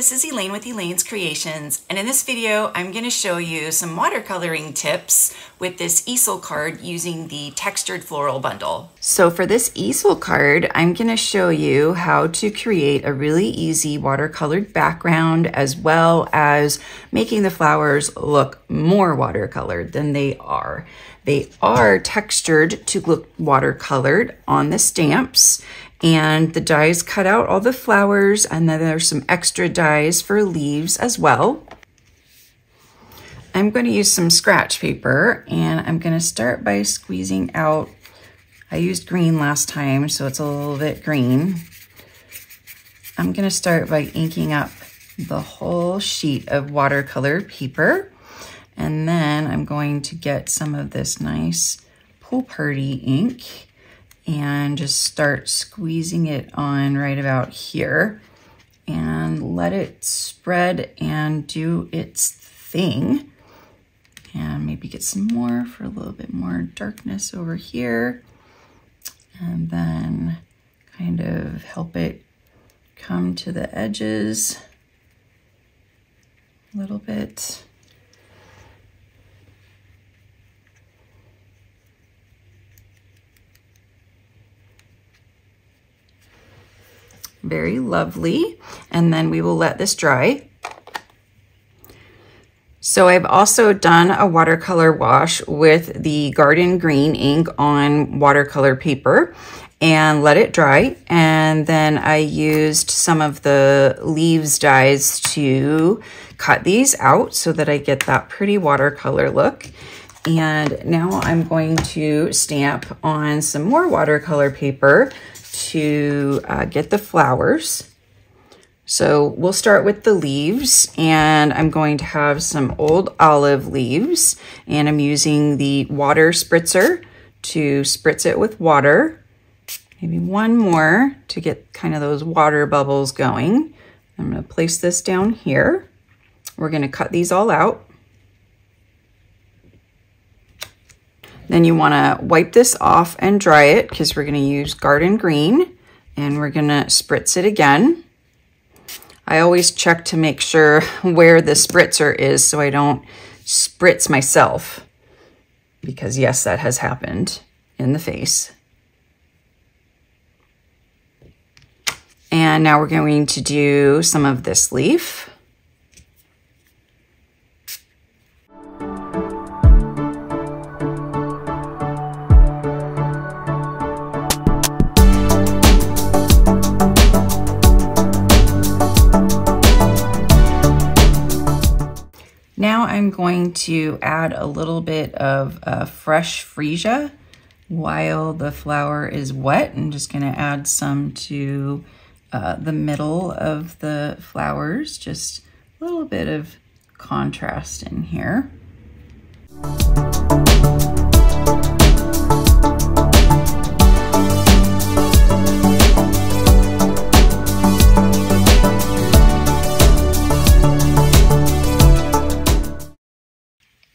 this is Elaine with Elaine's Creations, and in this video I'm going to show you some watercoloring tips with this easel card using the Textured Floral bundle. So for this easel card, I'm going to show you how to create a really easy watercolored background, as well as making the flowers look more watercolored than they are. They are textured to look watercolored on the stamps, and the dies cut out all the flowers, and then there's some extra dies for leaves as well. I'm going to use some scratch paper, and I'm going to start by squeezing out. I used green last time, so it's a little bit green. I'm going to start by inking up the whole sheet of watercolor paper, and then I'm going to get some of this nice Pool Party ink and just start squeezing it on right about here and let it spread and do its thing. And maybe get some more for a little bit more darkness over here, and then kind of help it come to the edges a little bit. Very lovely. And then we will let this dry. So I've also done a watercolor wash with the Garden Green ink on watercolor paper and let it dry. And then I used some of the leaves dies to cut these out so that I get that pretty watercolor look. And now I'm going to stamp on some more watercolor paper to get the flowers. So we'll start with the leaves, and I'm going to have some old olive leaves, and I'm using the water spritzer to spritz it with water. Maybe one more to get kind of those water bubbles going. I'm going to place this down here. We're going to cut these all out. Then you want to wipe this off and dry it, because we're going to use Garden Green, and we're going to spritz it again. I always check to make sure where the spritzer is so I don't spritz myself, because yes, that has happened in the face. And now we're going to do some of this leaf. Now I'm going to add a little bit of fresh freesia while the flower is wet. I'm just going to add some to the middle of the flowers, just a little bit of contrast in here.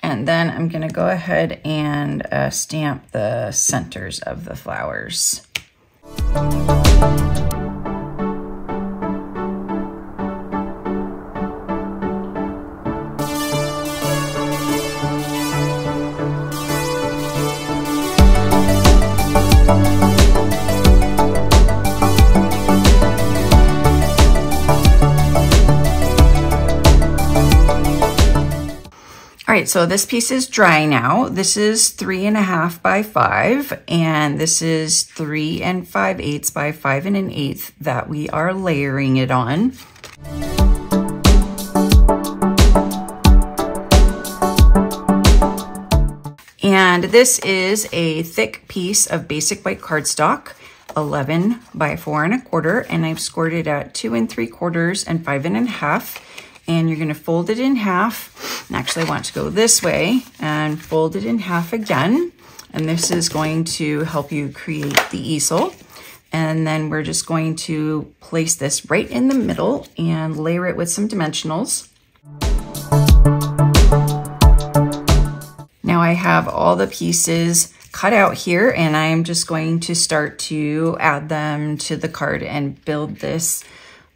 And then I'm going to go ahead and stamp the centers of the flowers. All right, so this piece is dry now. This is 3.5 by 5, and this is 3 5/8 by 5 1/8 that we are layering it on. And this is a thick piece of basic white cardstock, 11 by 4 1/4, and I've scored it at 2 3/4 and 5 1/2. And you're going to fold it in half. And actually, I want to go this way and fold it in half again. And this is going to help you create the easel. And then we're just going to place this right in the middle and layer it with some dimensionals. Now I have all the pieces cut out here, and I'm just going to start to add them to the card and build this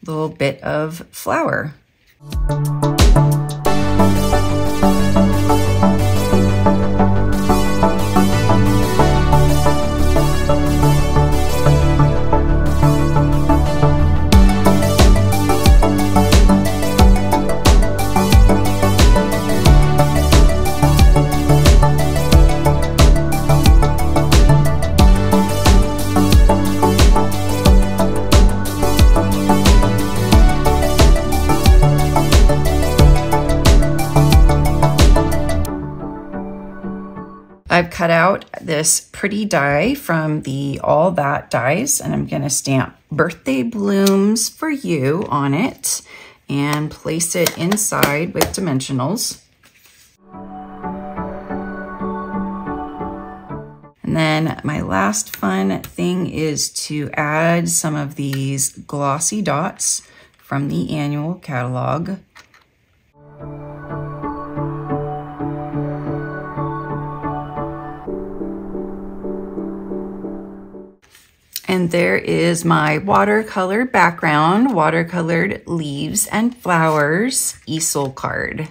little bit of flower. I've cut out this pretty die from the All That dies, and I'm going to stamp Birthday Blooms for You on it and place it inside with dimensionals. And then my last fun thing is to add some of these glossy dots from the annual catalog. And there is my watercolor background, watercolored leaves and flowers easel card.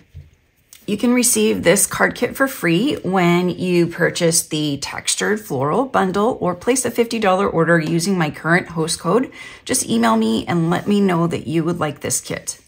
You can receive this card kit for free when you purchase the Textured Floral bundle or place a $50 order using my current host code. Just email me and let me know that you would like this kit.